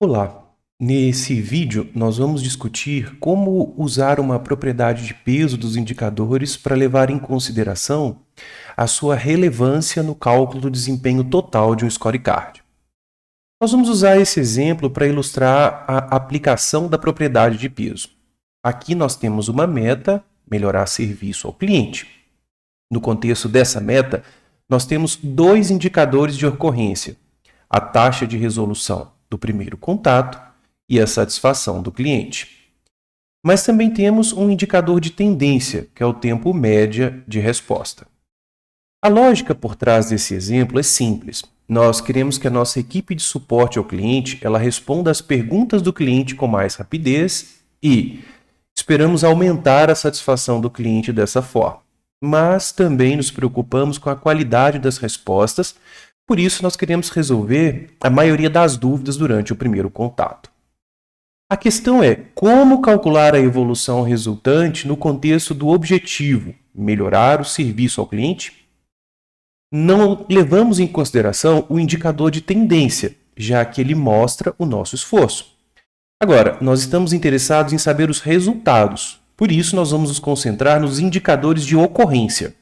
Olá! Nesse vídeo, nós vamos discutir como usar uma propriedade de peso dos indicadores para levar em consideração a sua relevância no cálculo do desempenho total de um scorecard. Nós vamos usar esse exemplo para ilustrar a aplicação da propriedade de peso. Aqui nós temos uma meta, melhorar serviço ao cliente. No contexto dessa meta, nós temos dois indicadores de ocorrência: a taxa de resolução do primeiro contato e a satisfação do cliente. Mas também temos um indicador de tendência, que é o tempo média de resposta. A lógica por trás desse exemplo é simples. Nós queremos que a nossa equipe de suporte ao cliente ela responda às perguntas do cliente com mais rapidez e esperamos aumentar a satisfação do cliente dessa forma. Mas também nos preocupamos com a qualidade das respostas, por isso nós queremos resolver a maioria das dúvidas durante o primeiro contato. A questão é como calcular a evolução resultante no contexto do objetivo, melhorar o serviço ao cliente? Não levamos em consideração o indicador de tendência, já que ele mostra o nosso esforço. Agora, nós estamos interessados em saber os resultados, por isso nós vamos nos concentrar nos indicadores de ocorrência.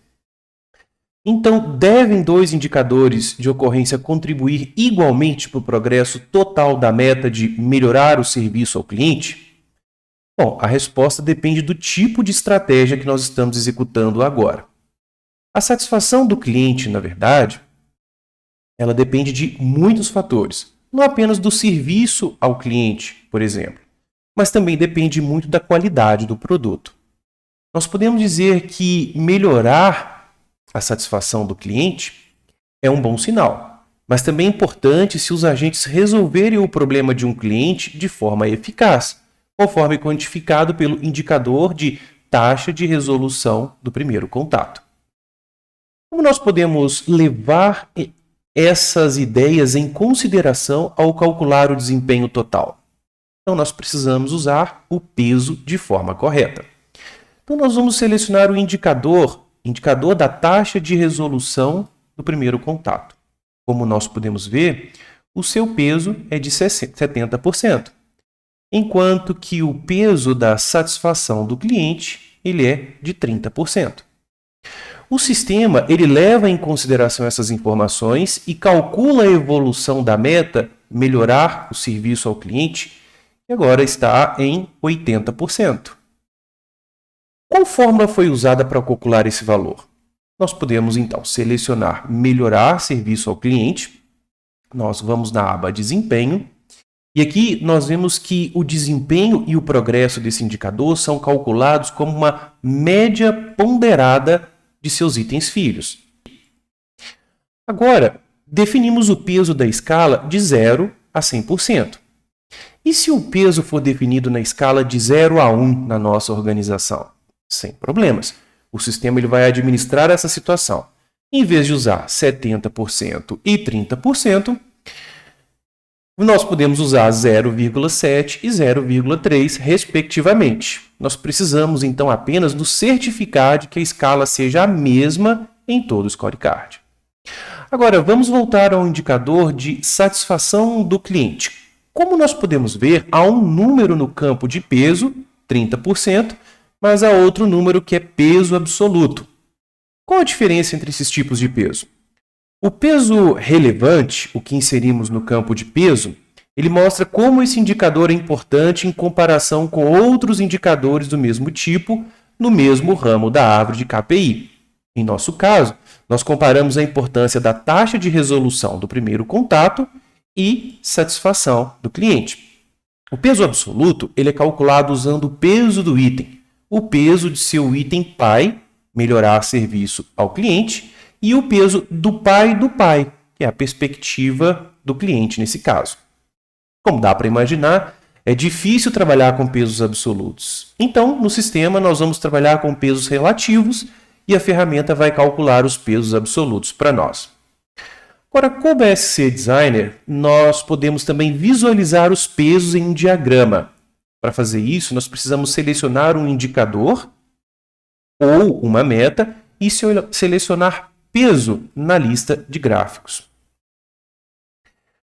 Então, devem dois indicadores de ocorrência contribuir igualmente para o progresso total da meta de melhorar o serviço ao cliente? Bom, a resposta depende do tipo de estratégia que nós estamos executando agora. A satisfação do cliente, na verdade, ela depende de muitos fatores, não apenas do serviço ao cliente, por exemplo, mas também depende muito da qualidade do produto. Nós podemos dizer que melhorar a satisfação do cliente é um bom sinal, mas também é importante se os agentes resolverem o problema de um cliente de forma eficaz, conforme quantificado pelo indicador de taxa de resolução do primeiro contato. Como nós podemos levar essas ideias em consideração ao calcular o desempenho total? Então, nós precisamos usar o peso de forma correta. Então, nós vamos selecionar o indicador da taxa de resolução do primeiro contato. Como nós podemos ver, o seu peso é de 70%, enquanto que o peso da satisfação do cliente ele é de 30%. O sistema ele leva em consideração essas informações e calcula a evolução da meta, melhorar o serviço ao cliente, que agora está em 80%. Qual fórmula foi usada para calcular esse valor? Nós podemos, então, selecionar melhorar serviço ao cliente. Nós vamos na aba desempenho. E aqui nós vemos que o desempenho e o progresso desse indicador são calculados como uma média ponderada de seus itens filhos. Agora, definimos o peso da escala de 0 a 100%. E se o peso for definido na escala de 0 a 1 na nossa organização? Sem problemas. O sistema ele vai administrar essa situação. Em vez de usar 70% e 30%, nós podemos usar 0,7 e 0,3, respectivamente. Nós precisamos, então, apenas nos certificar de que a escala seja a mesma em todo o scorecard. Agora, vamos voltar ao indicador de satisfação do cliente. Como nós podemos ver, há um número no campo de peso, 30%, mas há outro número que é peso absoluto. Qual a diferença entre esses tipos de peso? O peso relevante, o que inserimos no campo de peso, ele mostra como esse indicador é importante em comparação com outros indicadores do mesmo tipo no mesmo ramo da árvore de KPI. Em nosso caso, nós comparamos a importância da taxa de resolução do primeiro contato e satisfação do cliente. O peso absoluto ele é calculado usando o peso do item, o peso de seu item pai, melhorar serviço ao cliente, e o peso do pai, que é a perspectiva do cliente nesse caso. Como dá para imaginar, é difícil trabalhar com pesos absolutos. Então, no sistema, nós vamos trabalhar com pesos relativos e a ferramenta vai calcular os pesos absolutos para nós. Agora, como SC Designer, nós podemos também visualizar os pesos em um diagrama. Para fazer isso, nós precisamos selecionar um indicador ou uma meta e selecionar peso na lista de gráficos.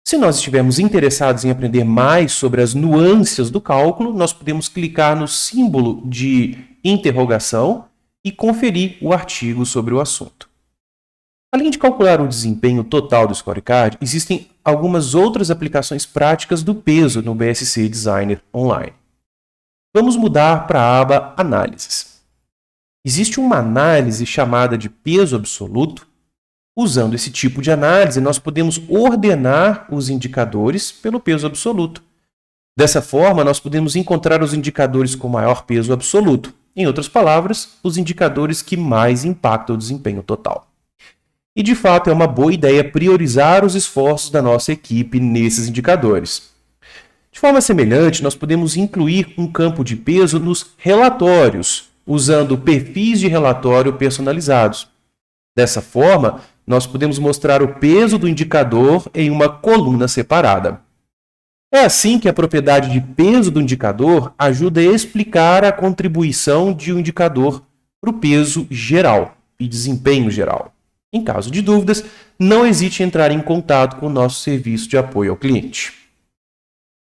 Se nós estivermos interessados em aprender mais sobre as nuances do cálculo, nós podemos clicar no símbolo de interrogação e conferir o artigo sobre o assunto. Além de calcular o desempenho total do scorecard, existem algumas outras aplicações práticas do peso no BSC Designer Online. Vamos mudar para a aba Análises. Existe uma análise chamada de peso absoluto. Usando esse tipo de análise, nós podemos ordenar os indicadores pelo peso absoluto. Dessa forma, nós podemos encontrar os indicadores com maior peso absoluto. Em outras palavras, os indicadores que mais impactam o desempenho total. E, de fato, é uma boa ideia priorizar os esforços da nossa equipe nesses indicadores. De forma semelhante, nós podemos incluir um campo de peso nos relatórios, usando perfis de relatório personalizados. Dessa forma, nós podemos mostrar o peso do indicador em uma coluna separada. É assim que a propriedade de peso do indicador ajuda a explicar a contribuição de um indicador para o peso geral e desempenho geral. Em caso de dúvidas, não hesite em entrar em contato com o nosso serviço de apoio ao cliente.